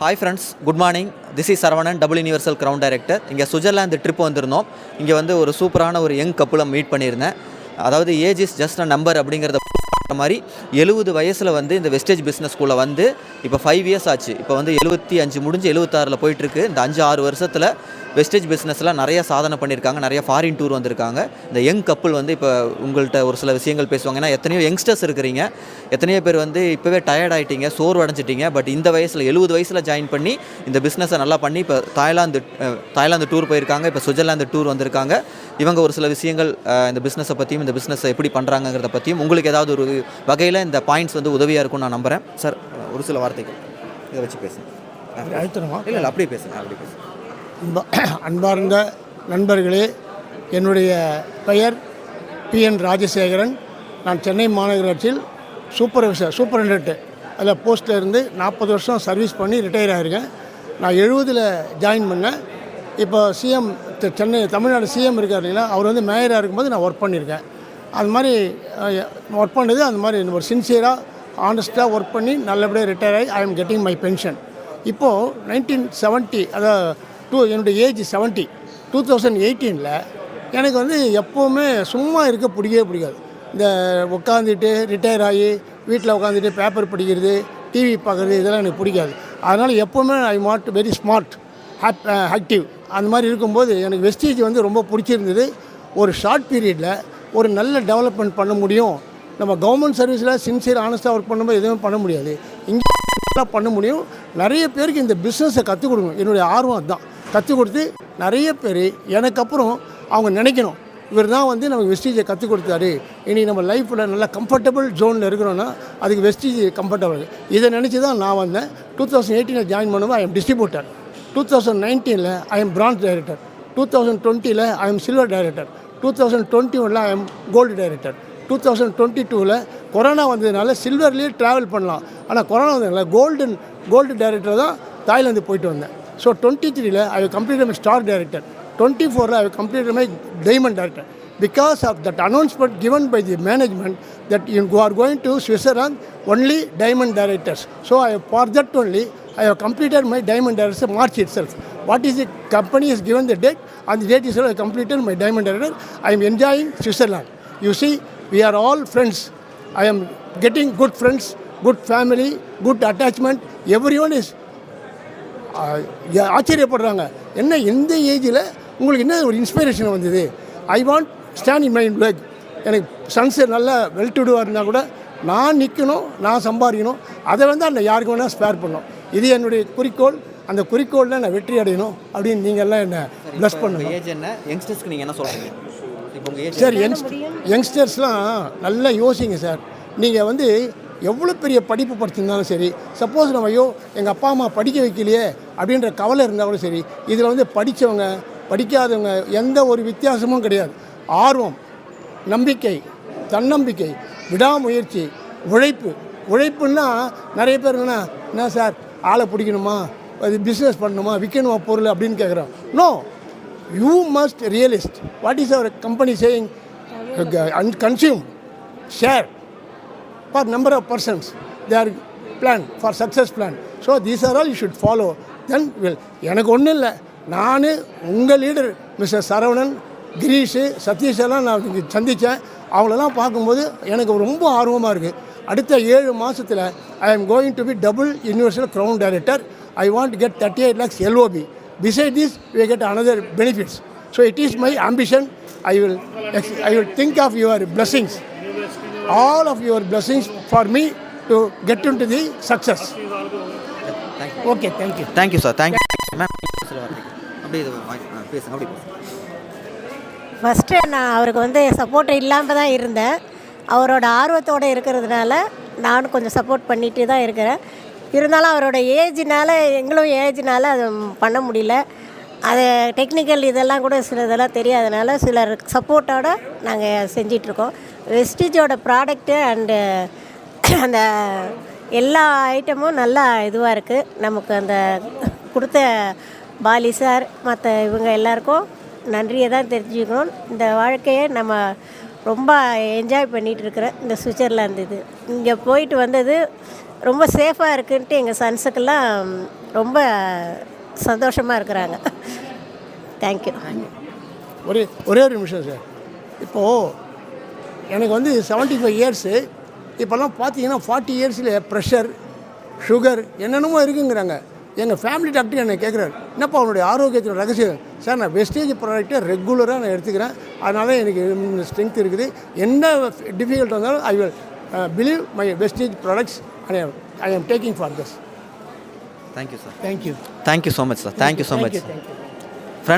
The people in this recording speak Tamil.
Hi friends, good morning. This is Saravanan, Double Universal Crown Director. இங்கே சுவிட்சர்லாந்து ட்ரிப் வந்திருந்தோம். இங்கே வந்து ஒரு சூப்பரான ஒரு யங் கப்புளை மீட் பண்ணியிருந்தேன். அதாவது age is just a number அப்படிங்கிறத மாதிரி 70 வயசில் வந்து இந்த வெஸ்டேஜ் பிஸ்னஸ்குள்ளே வந்து இப்போ 5 இயர்ஸ் ஆச்சு. இப்போ வந்து 75 முடிஞ்சு 76 போயிட்டுருக்கு. இந்த 5-6 வருஷத்தில் வெஸ்டேஜ் பிஸ்னஸில் நிறைய சாதனை பண்ணியிருக்காங்க. நிறைய ஃபாரின் டூர் வந்திருக்காங்க. இந்த யங் கப்புள் வந்து இப்போ உங்கள்கிட்ட ஒரு சில விஷயங்கள் பேசுவாங்க. ஏன்னா எத்தனையோ யங்ஸ்டர்ஸ் இருக்கிறீங்க, எத்தனையோ பேர் வந்து இப்போவே டயர்ட் ஆகிட்டீங்க, சோர்வு அடைஞ்சிட்டீங்க. பட் இந்த வயசில் 70 வயசில் ஜாயின் பண்ணி இந்த பிஸ்னஸை நல்லா பண்ணி இப்போ தாய்லாந்து டூர் போயிருக்காங்க. இப்போ சுவிட்சர்லாந்து டூர் வந்திருக்காங்க. இவங்க ஒரு சில விஷயங்கள் இந்த பிஸ்னஸை பற்றியும் இந்த பிஸ்னஸை எப்படி பண்ணுறாங்கிறத பற்றியும் உங்களுக்கு ஏதாவது ஒரு வகையில் இந்த பாயிண்ட்ஸ் வந்து உதவியாக இருக்கும்னு நான் நம்புகிறேன். சார் ஒரு சில வார்த்தைகள் இதை வச்சு பேசுங்க. இல்லை அப்படியே பேசுங்க, அப்படி பேசுங்க. அன்பார்ந்த நண்பர்களே, என்னுடைய பெயர் PN ராஜசேகரன். நான் சென்னை மாநகராட்சியில் சூப்பரண்டென்ட் அதில் போஸ்ட்டில் இருந்து 40 வருஷம் சர்வீஸ் பண்ணி ரிட்டையர் ஆகிருக்கேன். நான் 70 ஜாயின் பண்ணேன். இப்போ சிஎம் சென்னை தமிழ்நாடு சிஎம் இருக்கார் இல்லைங்களா, அவர் வந்து மேயராக இருக்கும்போது நான் ஒர்க் பண்ணியிருக்கேன். அது மாதிரி ஒர்க் பண்ணது அந்த மாதிரி ஒரு சின்சியராக ஆனஸ்ட்டாக ஒர்க் பண்ணி நல்லபடியாக ரிட்டையர் ஆகி I am getting my pension. இப்போது 1970 அதாவது என்னுடைய ஏஜ் 70. 2018 எனக்கு வந்து எப்போவுமே சும்மா இருக்க பிடிக்காது. இந்த உட்காந்துட்டு ரிட்டையர் ஆகி வீட்டில் உட்காந்துட்டு பேப்பர் படிக்கிறது, டிவி பார்க்குறது, இதெல்லாம் எனக்கு பிடிக்காது. அதனால் எப்போவுமே I want very smart active. அந்த மாதிரி இருக்கும்போது எனக்கு வெஸ்டேஜ் வந்து ரொம்ப பிடிச்சிருந்தது. ஒரு ஷார்ட் பீரியடில் ஒரு நல்ல டெவலப்மெண்ட் பண்ண முடியும். நம்ம கவர்மெண்ட் சர்வீஸில் சின்சியர் ஆனஸ்ட்டாக ஒர்க் பண்ணும்போது எதுவுமே பண்ண முடியாது. இங்கே பண்ண முடியும். நிறைய பேருக்கு இந்த பிஸ்னஸை கற்றுக் கொடுக்கணும். என்னுடைய ஆர்வம் அதுதான். கற்றுக் கொடுத்து நிறைய பேர் எனக்கு அப்புறம் அவங்க நினைக்கணும், இவர் தான் வந்து நமக்கு வெஸ்டேஜை கற்றுக் கொடுத்தாரு, இனி நம்ம லைஃப்பில் நல்லா கம்ஃபர்டபுள் ஜோனில் இருக்கிறோன்னா அதுக்கு வெஸ்டேஜ் கம்ஃபர்டபுள். இதை நினச்சி தான் நான் வந்தேன். 2018 ஜாயின் பண்ணும்போது I am distributor. 2019 I am branch director. 2020 I am silver director. 2021 I am gold director. 2022 corona வந்ததுனால சில்வர்லேயே ட்ராவல் பண்ணலாம், ஆனால் கொரோனா வந்ததுனால கோல்டு டைரக்டர் தான் தாய்லாந்து போயிட்டு வந்தேன். So 23 I have completed my star director. 24 I have completed my diamond director. Because of that announcement given by the management that you are going to Switzerland only diamond directors. So for that only I have completed my diamond director March itself. What is the company has given the date, on the date itself I completed my diamond director. I am enjoying Switzerland. You see, we are all friends. I am getting good friends, good family, good attachment. Everyone is ஆச்சரியப்படுறாங்க, என்ன இந்த ஏஜில் உங்களுக்கு என்ன ஒரு இன்ஸ்பிரேஷன் வந்தது. I want stand in my leg. எனக்கு சன்ஸு நல்லா வெல் டு டூவாக இருந்தால் கூட நான் நிற்கணும், நான் சம்பாதிக்கணும். அதை வந்து அந்த யாருக்கு வேணால் ஸ்பேர் பண்ணணும். இது என்னுடைய குறிக்கோள். அந்த குறிக்கோளில் நான் வெற்றி அடையணும் அப்படின்னு நீங்கள்லாம் என்னை ப்ளஸ் பண்ணுங்க. ஏஜ் என்ன யங்ஸ்டர்ஸ்க்கு நீங்கள் என்ன சொல்கிறீங்க? சார் யங்ஸ்டர்ஸ்லாம் நல்லா யோசிங்க சார். நீங்கள் வந்து எவ்வளோ பெரிய படிப்பு படிச்சிருந்தாலும் சரி, சப்போஸ் நம்ம எங்கள் அப்பா அம்மா படிக்க வைக்கலையே அப்படின்ற கவலை இருந்தால் கூட சரி, இதில் வந்து படித்தவங்க படிக்காதவங்க எந்த ஒரு வித்தியாசமும் கிடையாது. ஆர்வம், நம்பிக்கை, தன்னம்பிக்கை, விடாமுயற்சி, உழைப்புன்னா நிறைய பேர் என்ன சார் ஆளை பிடிக்கணுமா, அது பிஸ்னஸ் பண்ணணுமா, விற்கணுமா பொருள் அப்படின்னு கேட்குறோம். No, you must realist. What is our company saying? Consume, share for number of persons, they are plan for success plan. So these are all you should follow. Then will எனக்கு ஒன்றும் இல்லை, நான் உங்கள் லீடர் மிஸ்டர் சரவணன், கிரீஷ், சதீஷ் எல்லாம் நான் சந்தித்தேன். அவங்களெல்லாம் பார்க்கும்போது எனக்கு ரொம்ப ஆர்வமாக இருக்குது. அடுத்த 7 மாதத்தில் I am going to be double universal crown director. I want to get 38 lakhs LOB. Beside this we get another benefits. So it is my ambition. I will think of your blessings, all of your blessings for me to get into the success. Okay, thank you sir. Thank you ma'am. அப்படியே பேசுங்க, அப்படியே பேசுங்க. ஃபஸ்ட்டு நான் அவருக்கு வந்து சப்போர்ட் இல்லாமல் தான் இருந்தேன். அவரோட ஆர்வத்தோடு இருக்கிறதுனால நானும் கொஞ்சம் சப்போர்ட் பண்ணிகிட்டு தான் இருக்கிறேன். இருந்தாலும் அவரோட ஏஜ்னால் எங்களும் ஏஜ்னால் அது பண்ண முடியல. அது டெக்னிக்கல் இதெல்லாம் கூட சில இதெல்லாம் தெரியாதனால சிலர் சப்போர்ட்டோடு நாங்கள் செஞ்சிட்ருக்கோம். வெஸ்டேஜோட ப்ராடக்ட்டு அண்டு அந்த எல்லா ஐட்டமும் நல்லா இதுவாக இருக்குது. நமக்கு அந்த கொடுத்த பாலி சார் மற்ற இவங்க எல்லாருக்கும் நன்றியை தான் தெரிஞ்சுக்கணும். இந்த வாழ்க்கையை நம்ம ரொம்ப என்ஜாய் பண்ணிகிட்டு இருக்கிறேன். இந்த சுவிட்சர்லாந்து இது இங்கே போயிட்டு வந்தது ரொம்ப சேஃபாக இருக்குன்ட்டு எங்கள் சன்ஸுக்கெல்லாம் ரொம்ப சந்தோஷமாக இருக்கிறாங்க. தேங்க்யூ. ஒரே ஒரு நிமிஷம் சார். இப்போது எனக்கு வந்து 75 இயர்ஸு. இப்போல்லாம் பார்த்தீங்கன்னா 40 இயர்ஸில் ப்ரெஷர், சுகர் என்னென்னமோ இருக்குங்கிறாங்க. எங்கள் ஃபேமிலி டாக்டர் என்னை கேட்குறாரு, என்னப்பா அவனுடைய ஆரோக்கியத்தில் ரகசியம்? சார், நான் வெஸ்டேஜ் ப்ராடக்ட்டை ரெகுலராக நான் எடுத்துக்கிறேன். அதனால் எனக்கு ஸ்ட்ரென்த் இருக்குது. என்ன டிஃபிகல்ட் வந்தாலும் I will believe my wastage products ஐ ஆம் taking for this. Thank you sir. Thank you. Thank you so much sir. Thank you so much. Thank you.